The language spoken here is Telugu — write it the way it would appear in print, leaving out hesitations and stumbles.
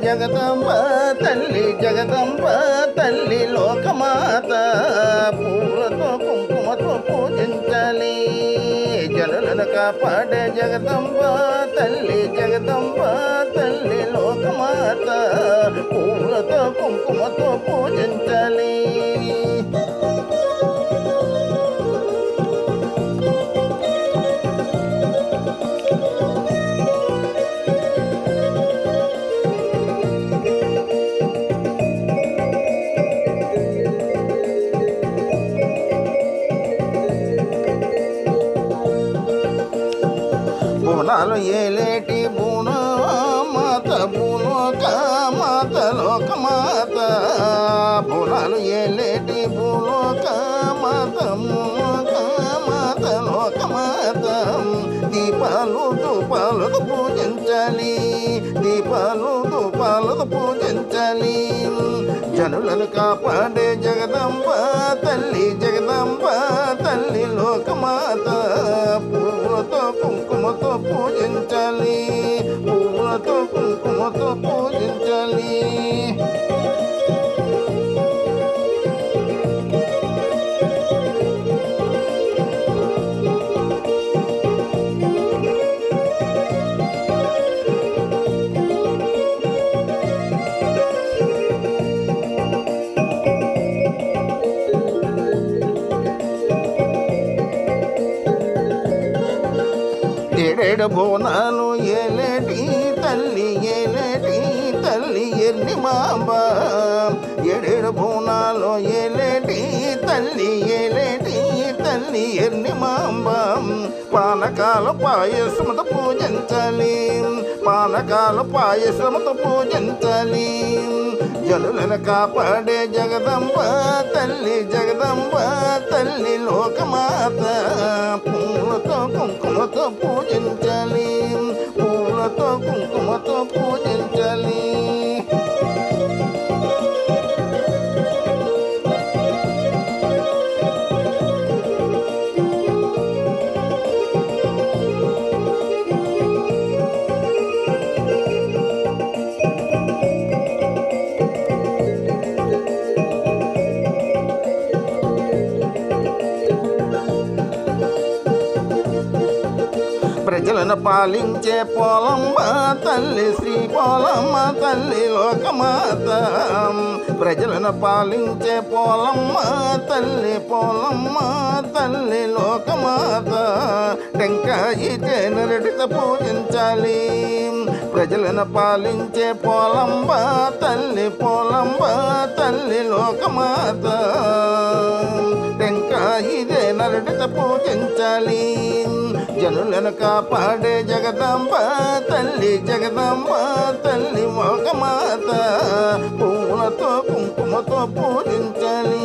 జగదంబ తల్లి జగదంబ తల్లి లోకమాత పూలతో కుంకుమతో పూజించాలి జనులను కాపాడే జగదంబ తల్లి జగదంబ తల్లి లోకమాత పూలతో కుంకుమతో పూజించాలి. బోనాలు ఏలేటి బూనో మాత బూనోక మాత లోకమాత బోనాలు ఏలేటి బూనోక మాత మూనోక మాత లోకమాత దీపాలు ధూపాలతో పూజించాలి దీపాలు ధూపాలతో పూజించాలి జనులను కాపాడే జగదంబ తల్లి జగదంబ తల్లి లోకమాత పూలతో కుంకుమతో పూజించాలి పూలతో కుంకుమతో పూజించాలి. ఏడేడు బోనాలు ఏలేటి తల్లి ఎర్ని మాంబ ఏడేడు బోనాలు ఏలేటి తల్లి ఎర్ని మాంబ పానకాల పాయసముతో పూజించాలి పానకాల పాయసముతో పూజించాలి జనులను కాపాడే జగదంబ తల్లి జగదంబ తల్లి లోకమాత పూలతో కుంకుమతో పూజించాలి పూలతో కుంకుమతో పూజించాలి. ప్రజలను పాలించే పోలమ్మ తల్లి శ్రీ పోలమ్మ తల్లి లోకమాత ప్రజలను పాలించే పోలమ్మ తల్లి పోలమ్మ తల్లి లోకమాత టెంకాయి తేనెరటితో పూజించాలి ప్రజలను పాలించే పోలమ్మ తల్లి తల్లి లోకమాత టెంకాయి తేనెరటితో పూజించాలి జనులను కాపాడే జగదంబ తల్లి జగదంబ తల్లి లోకమాత పూలతో కుంకుమతో పూజించాలి